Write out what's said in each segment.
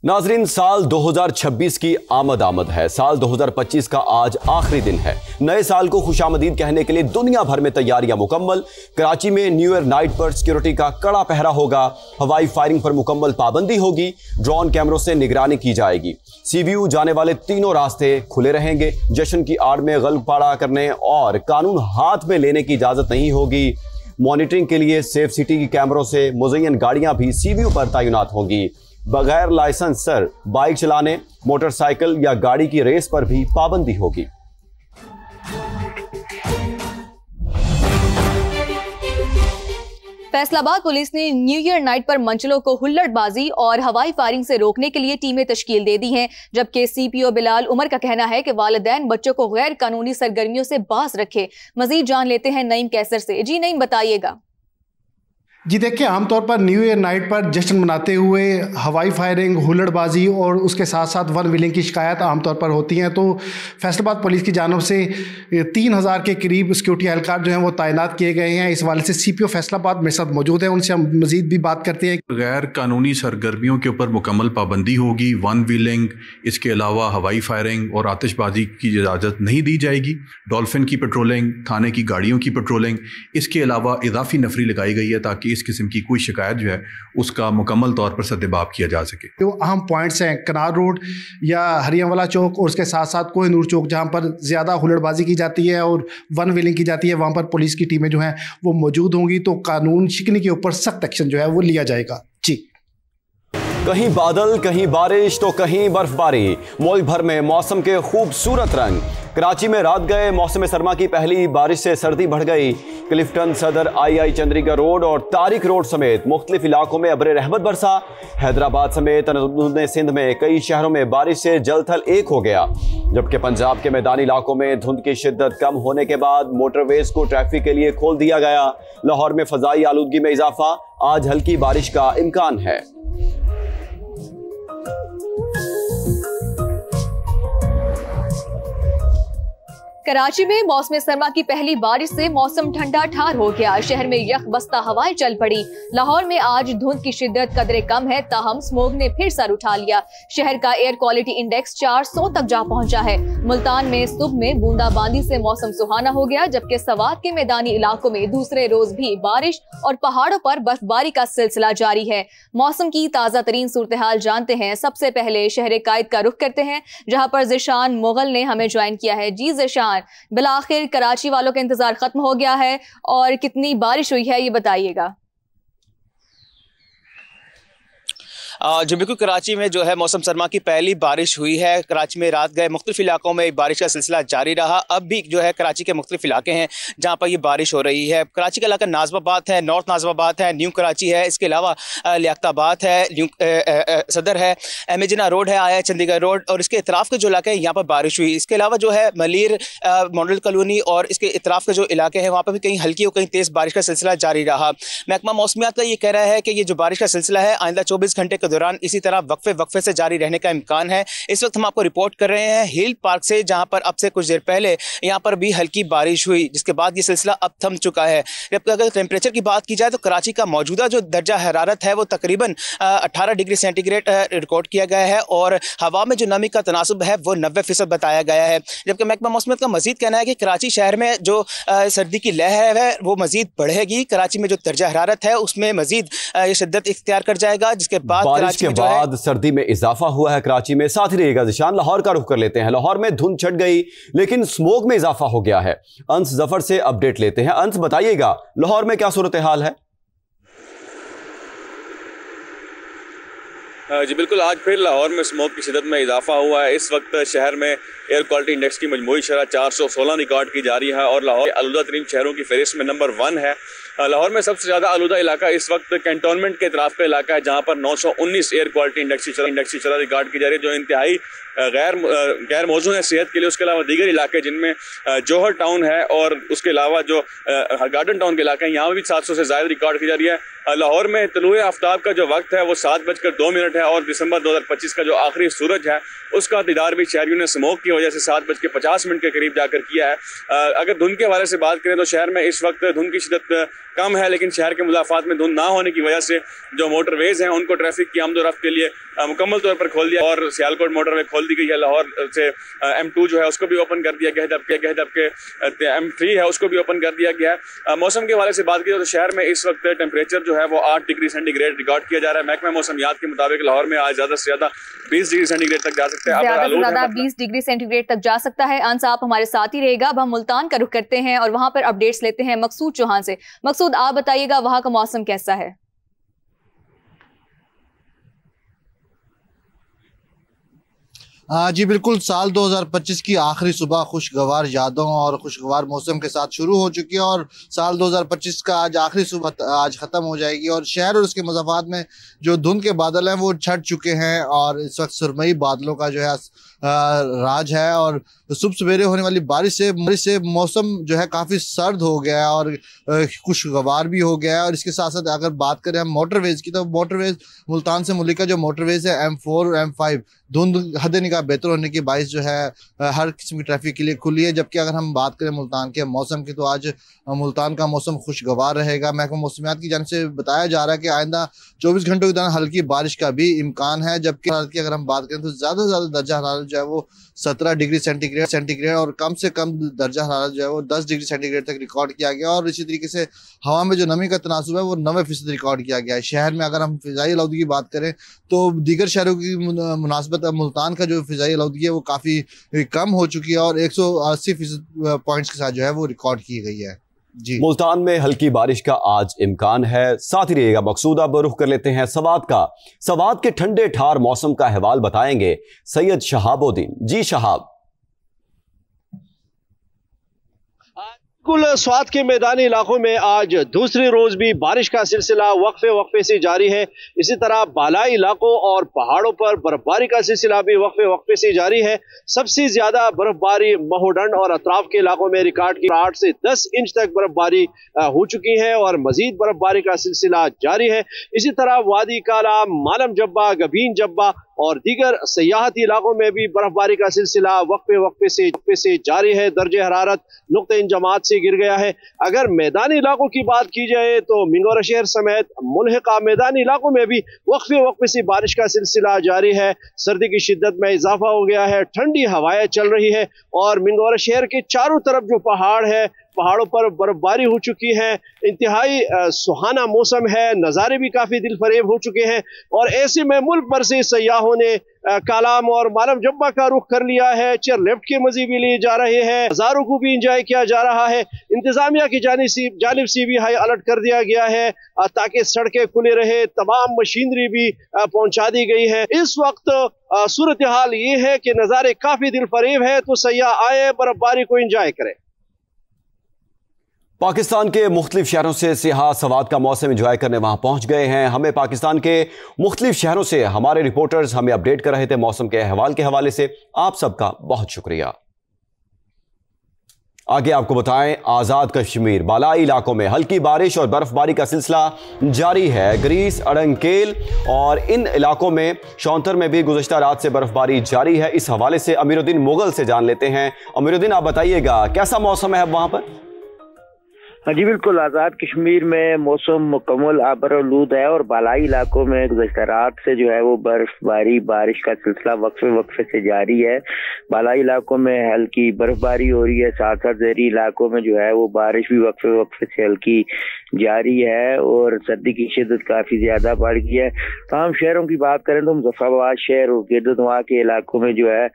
नाजरीन, साल 2026 की आमद है। साल 2025 का आज आखिरी दिन है। नए साल को खुशामदीद कहने के लिए दुनिया भर में तैयारियां मुकम्मल। कराची में न्यू ईयर नाइट पर सिक्योरिटी का कड़ा पहरा होगा। हवाई फायरिंग पर मुकम्मल पाबंदी होगी। ड्रोन कैमरों से निगरानी की जाएगी। सीबीयू जाने वाले तीनों रास्ते खुले रहेंगे। जश्न की आड़ में गलपाड़ा करने और कानून हाथ में लेने की इजाजत नहीं होगी। मॉनिटरिंग के लिए सेफ सिटी की कैमरों से मुज़य्यन गाड़ियां भी सीबीयू पर तैनात होंगी। बगैर लाइसेंस सर बाइक चलाने, मोटरसाइकिल या गाड़ी की रेस पर भी पाबंदी होगी। फैसलाबाद पुलिस ने न्यू ईयर नाइट पर मंचलों को हुल्लड़बाजी और हवाई फायरिंग से रोकने के लिए टीमें तश्कील दे दी हैं, जबकि सीपीओ बिलाल उमर का कहना है कि वालिदैन बच्चों को गैर कानूनी सरगर्मियों से बाज रखे। मजीद जान लेते हैं नईम कैसर से। जी नईम, बताइएगा। जी देखिए, आमतौर पर न्यू ईयर नाइट पर जश्न मनाते हुए हवाई फायरिंग, हुल्लड़बाजी और उसके साथ साथ वन विलिंग की शिकायत आमतौर पर होती हैं। तो फैसलाबाद पुलिस की जानब से 3000 के करीब सिक्योरिटी एहलकार जो हैं वो तैनात किए गए हैं। इस वाले से सीपीओ फैसलाबाद मेरे साथ मौजूद हैं, उनसे हम मजीद भी बात करते हैं। गैर कानूनी सरगर्मियों के ऊपर मुकम्मल पाबंदी होगी। वन विलिंग, इसके अलावा हवाई फायरिंग और आतिशबाजी की इजाज़त नहीं दी जाएगी। डॉल्फिन की पेट्रोलिंग, थाने की गाड़ियों की पेट्रोलिंग, इसके अलावा इजाफी नफरी लगाई गई है ताकि इस किस्म की कोई शिकायत जो है उसका मुकम्मल तौर पर सद्देबाब किया जा सके। जो अहम पॉइंट्स हैं कनार रोड या हरियावाला चौक और उसके साथ साथ कोहिनूर चौक, जहां पर ज़्यादा हुल्लड़बाजी की जाती है और वन विलिंग की जाती है, वहां पर पुलिस की टीमें जो हैं वो मौजूद होंगी। तो कानून शिकनी के ऊपर सख्त एक्शन जो है वो लिया जाएगा। जी, कहीं बादल, कहीं बारिश तो कहीं बर्फबारी। मुल्क भर में मौसम के खूबसूरत रंग। कराची में रात गए मौसम सरमा की पहली बारिश से सर्दी बढ़ गई। क्लिफ्टन, सदर, आई चंद्रिका रोड और तारिक रोड समेत मुख्तलिफ इलाकों में अब्र रहमत बरसा। हैदराबाद समेत सिंध में कई शहरों में बारिश से जल थल एक हो गया, जबकि पंजाब के मैदानी इलाकों में धुंध की शिद्दत कम होने के बाद मोटरवेज को ट्रैफिक के लिए खोल दिया गया। लाहौर में फजाई आलूदगी में इजाफा, आज हल्की बारिश का इम्कान है। कराची में मौसम सरमा की पहली बारिश से मौसम ठंडा ठार हो गया। शहर में यख बस्ता हवाएं चल पड़ी। लाहौर में आज धुंध की शिद्दत कदरे कम है, ताहम स्मोग ने फिर सर उठा लिया। शहर का एयर क्वालिटी इंडेक्स 400 तक जा पहुंचा है। मुल्तान में सुबह में बूंदाबांदी से मौसम सुहाना हो गया, जबकि सवात के मैदानी इलाकों में दूसरे रोज भी बारिश और पहाड़ों पर बर्फबारी का सिलसिला जारी है। मौसम की ताजा तरीन सूरत हाल जानते हैं। सबसे पहले शहर कायद का रुख करते हैं, जहाँ पर ज़िशान मुगल ने हमें ज्वाइन किया है। जी ज़िशान, बिलाखिर कराची वालों का इंतजार खत्म हो गया है और कितनी बारिश हुई है ये बताइएगा। जो बिल्कुल कराची में जो है मौसम सरमा की पहली बारिश हुई है। कराची में रात गए मुख्तलिफ इलाकों में बारिश का सिलसिला जारी रहा। अब भी जो है कराची के मुख्तलिफ इलाके हैं जहाँ पर ये बारिश हो रही है। कराची का इलाका नाज़िमाबाद है, नॉर्थ नाज़िमाबाद है, न्यू कराची है, इसके अलावा लियाकताबाद है, न्यू सदर है, एमेजिना रोड है, आया चंडीगढ़ रोड और इसके इतराफ़ के जो इलाके हैं यहाँ पर बारिश हुई। इसके अलावा जो है मलीर मॉडल कॉलोनी और इसके इतराफ़ के जो इलाके हैं वहाँ पर भी कहीं हल्की और कहीं तेज़ बारिश का सिलसिला जारी रहा। महकमा मौसमियात का ये कह रहा है कि ये जो बारिश का सिलसिला है आइंदा 24 घंटे के दौरान इसी तरह वक्फे से जारी रहने का इम्कान है। इस वक्त हम आपको रिपोर्ट कर रहे हैं हिल पार्क से, जहां पर अब से कुछ देर पहले यहां पर भी हल्की बारिश हुई, जिसके बाद ये सिलसिला अब थम चुका है। अगर टेम्परेचर की बात की जाए तो कराची का मौजूदा जो दर्जा हरारत है वो तकरीबन 18 डिग्री सेंटीग्रेड रिकॉर्ड किया गया है और हवा में जो नमी का तनासुब है वो 90% बताया गया है। जबकि महकमा मौसमियत का मजीद कहना है कि कराची शहर में जो सर्दी की लहर है वो मजीद बढ़ेगी। कराची में जो दर्जा हरारत है उसमें मजीद शिद्दत इख्तियार कर जाएगा, जिसके बाद कराची में बाद सर्दी में इजाफा हुआ है। कराची में साथ ही रहेगा ज़िशान। लाहौर का रुख कर लेते हैं। लाहौर में धुंध छट गई लेकिन स्मोक में इजाफा हो गया है। अंस जफर से अपडेट लेते हैं। अंस, बताइएगा लाहौर में क्या सूरत हाल है? जी बिल्कुल, आज फिर लाहौर में स्मोक की शिदत में इजाफा हुआ है। इस वक्त शहर में एयर क्वालिटी इंडेक्स की मजमूई शरह 416 रिकॉर्ड की जा रही है और लाहौर आलूदा तरीन शहरों की फहरिस्त में नंबर 1 है। लाहौर में सबसे ज़्यादा आलूदा इलाका इस वक्त कैंटोनमेंट के इतराफ़ का इलाका है, जहाँ पर 919 एयर क्वालिटी इंडेक्स की शरह रिकॉर्ड की जा रही है, जो इंतहाई गैर मौजूद है सेहत के लिए। उसके अलावा दीगर इलाके जिनमें जौहर टाउन है और उसके अलावा जो गार्डन टाउन के इलाके हैं यहाँ भी 700 से ज़्यादा रिकॉर्ड की जा रही है। लाहौर में तलुए आफ्ताब का जो वक्त है वो 7:02 है और दिसंबर 2025 का जो आखिरी सूरज है उसका दीदार भी शहरियों ने स्मोक की वजह से 7:50 के करीब जाकर किया है। अगर धुंध के हवाले से बात करें तो शहर में इस वक्त धुंध की शिद्दत कम है, लेकिन शहर के मुदाफ़ात में धुंध ना होने की वजह से जो मोटरवेज़ हैं उनको ट्रैफिक की आमद-ओ-रफ्त के लिए मुकम्मल तौर पर खोल दिया और सियालकोट मोटरवे खोल दी गई है। लाहौर से M2 जो है उसको भी ओपन कर दिया गया है, जबकि M3 है उसको भी ओपन कर दिया गया है। मौसम के हवाले से बात की तो शहर में इस वक्त टेम्परेचर जो है वो 8 डिग्री सेंटीग्रेड रिकॉर्ड किया जा रहा है। महकमा मौसमियात के मुताबिक लाहौर में आज ज़्यादा से ज़्यादा 20 डिग्री सेंटीग्रेड तक जा सकते हैं, ज़्यादा 20 डिग्री सेंटीग्रेड तक जा सकता है। आन साहब हमारे साथ ही रहेगा। अब हम मुल्तान का रुख करते हैं और वहां पर अपडेट्स लेते हैं मकसूद चौहान से। मकसूद, आप बताइएगा वहां का मौसम कैसा है? जी बिल्कुल, साल 2025 की आखिरी सुबह खुशगवार यादों और खुशगवार मौसम के साथ शुरू हो चुकी है और साल 2025 का आज आखिरी सुबह आज ख़त्म हो जाएगी और शहर और उसके मज़ाफ़ात में जो धुंध के बादल हैं वो छट चुके हैं और इस वक्त सुरमई बादलों का जो है राज है और सुबह सवेरे होने वाली बारिश से मौसम जो है काफ़ी सर्द हो गया है और खुशगवार भी हो गया है। और इसके साथ साथ अगर बात करें हम मोटरवेज़ की, तो मोटरवेज़ मुल्तान से मुल्लिका जो मोटरवेज़ है M4 और M5 धुंध हद निगाह बेहतर होने के बाइस जो है हर किस्म की ट्रैफिक के लिए खुली है। जबकि अगर हम बात करें मुल्तान के मौसम की, तो आज मुल्तान का मौसम खुशगवार रहेगा। महकमा मौसमियात की जानिब से बताया जा रहा है कि आइंदा 24 घंटों के दौरान हल्की बारिश का भी इम्कान है। जबकि अगर हम बात करें तो ज़्यादा से ज़्यादा दर्जा हरारत जो है वो 17 डिग्री सेंटीग्रेड और कम से कम दर्जा हरारत जो है वो 10 डिग्री सेंटीग्रेड तक रिकॉर्ड किया गया और इसी तरीके से हवा में जो नमी का तनासुब है वो 90% रिकॉर्ड किया गया है। शहर में अगर हम फ़िज़ाई आलूदगी की बात करें तो दीगर शहरों की मुनासबत मुल्तान का जो फ़िज़ाई आलूदगी है वो काफ़ी कम हो चुकी है और 180% पॉइंट्स के साथ जो है वो रिकॉर्ड की गई है। जी, मुल्तान में हल्की बारिश का आज इम्कान है। साथ ही रहेगा मकसूद। अब रुख कर लेते हैं सवात का। सवात के ठंडे ठार मौसम का अहवाल बताएंगे सैयद शहाबुद्दीन। जी शहाब। कुल स्वात के मैदानी इलाकों में आज दूसरी रोज भी बारिश का सिलसिला वक्फे से जारी है। इसी तरह बालाई इलाकों और पहाड़ों पर बर्फबारी का सिलसिला भी वक्फे से जारी है। सबसे ज्यादा बर्फबारी महोडंड और अतराफ के इलाकों में रिकॉर्ड की 8 से 10 इंच तक बर्फबारी हो चुकी है और मजीद बर्फबारी का सिलसिला जारी है। इसी तरह वादी काला, मालम जब्बा, गबीन जब्बा और दीगर सयाहती इलाकों में भी बर्फबारी का सिलसिला वक्फे से जारी है। दर्जे हरारत नुक्ते इंजमात से गिर गया है। अगर मैदानी इलाकों की बात की जाए तो मिंगोरा शहर समेत मुल्हिका मैदानी इलाकों में भी वक्फे से बारिश का सिलसिला जारी है। सर्दी की शिद्दत में इजाफा हो गया है, ठंडी हवाएं चल रही है और मिंगोरा शहर के चारों तरफ जो पहाड़ है, पहाड़ों पर बर्फबारी हो चुकी है। इंतहाई सुहाना मौसम है, नज़ारे भी काफ़ी दिल फरेब हो चुके हैं और ऐसे में मुल्क भर से सयाहों ने कालाम और मालम जब्बा का रुख कर लिया है। चेयर लिफ्ट के मज़े भी लिए जा रहे हैं, हज़ारों को भी इंजॉय किया जा रहा है। इंतजामिया की जानिब से भी हाई अलर्ट कर दिया गया है ताकि सड़कें खुले रहे, तमाम मशीनरी भी पहुंचा दी गई है। इस वक्त सूरत हाल ये है कि नज़ारे काफ़ी दिल फरेब है, तो सयाह आए, बर्फबारी को इंजॉय करें। पाकिस्तान के मुख्तलिफ शहरों से सियाह सवात का मौसम एंजॉय करने वहां पहुंच गए हैं। हमें पाकिस्तान के मुख्तलिफ शहरों से हमारे रिपोर्टर्स हमें अपडेट कर रहे थे मौसम के अहवाल के हवाले से। आप सबका बहुत शुक्रिया। आगे आपको बताएं, आज़ाद कश्मीर बालाई इलाकों में हल्की बारिश और बर्फबारी का सिलसिला जारी है। ग्रीस, अड़ंकेल और इन इलाकों में शौंतर में भी गुज़श्ता रात से बर्फबारी जारी है। इस हवाले से अमीरुद्दीन मुगल से जान लेते हैं। अमीरुद्दीन, आप बताइएगा कैसा मौसम है अब वहां पर? हाँ जी बिल्कुल, आज़ाद कश्मीर में मौसम मुकम्मल आबरआलूद है और बालाई इलाकों में गुज़श्ता रात से जो है वो बर्फबारी बारिश का सिलसिला वक्फे से जारी है। बालाई इलाकों में हल्की बर्फबारी हो रही है, साथ साथ ज़हरी इलाकों में जो है वो बारिश भी वक्फे से हल्की जारी है और सर्दी की शिद्दत काफ़ी ज़्यादा बढ़ गई है। तमाम शहरों की बात करें तो मुज़फ़्फ़राबाद शहर और गिरदुनवा के इलाकों में जो है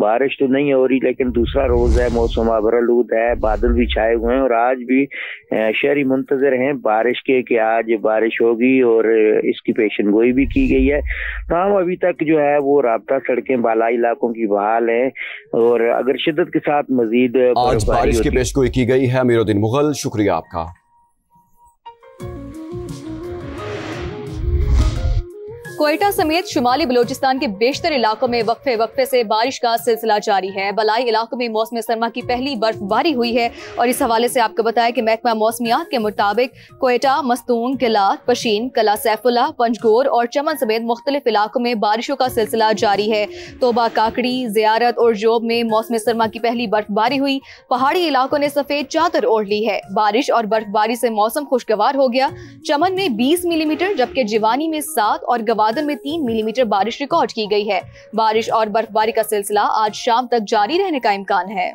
बारिश तो नहीं हो रही, लेकिन दूसरा रोज़ है, मौसम आबरआलूद है, बादल भी छाए हुए हैं और आज भी शहरी मुंतजर हैं बारिश के कि आज बारिश होगी और इसकी पेशन गोई भी की गई है। तमाम अभी तक जो है वो राब्ता सड़कें बालाई इलाकों की बहाल हैं और अगर शिद्दत के साथ मजीद आज बारिश की पेश गोई की गई है। अमीरुद्दीन मुगल, शुक्रिया आपका। क्वेटा समेत शुमाली बलोचिस्तान के बेशतर इलाकों में वक्फे वक्फे से बारिश का सिलसिला जारी है। बलाई इलाकों में मौसम सरमा की पहली बर्फबारी हुई है और इस हवाले से आपको बताया कि महकमा मौसमियात के मुताबिक क्वेटा, मस्तूंग, किलात, पशीन, कला सैफुल्ला, पंजगोर और चमन समेत मुख्तलिफ इलाकों में बारिशों का सिलसिला जारी है। तोबा, काकड़ी, जियारत और जोब में मौसम सरमा की पहली बर्फबारी हुई। पहाड़ी इलाकों ने सफेद चादर ओढ़ ली है। बारिश और बर्फबारी से मौसम खुशगवार हो गया। चमन में 20 मिलीमीटर जबकि जिवानी में 7 और गवादर में 3 मिलीमीटर बारिश रिकॉर्ड की गई है। बारिश और बर्फबारी का सिलसिला आज शाम तक जारी रहने का इम्कान है।